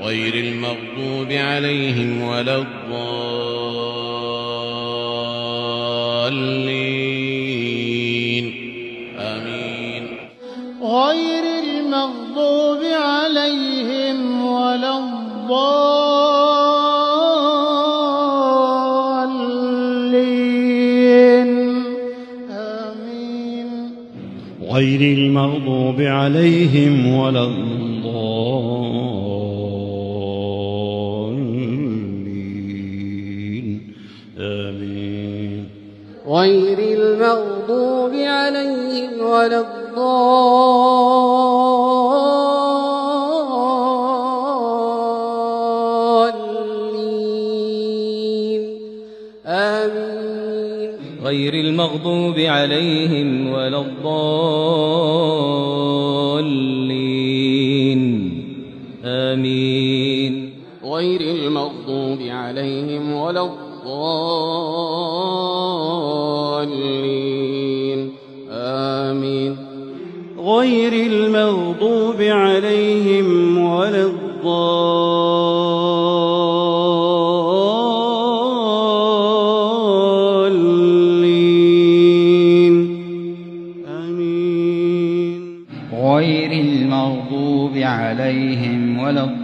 غير المغضوب عليهم ولا الضالين آمين. غير المغضوب عليهم ولا الضالين آمين. غير المغضوب عليهم ولا الضالين آمين. غير المغضوب عليهم ولا الضالين آمين. غير المغضوب عليهم ولا الضالين آمين. غير المغضوب عليهم ولا الضالين آمين. غير المغضوب عليهم ولا الضالين آمين. غير المغضوب عليهم ولا الضالين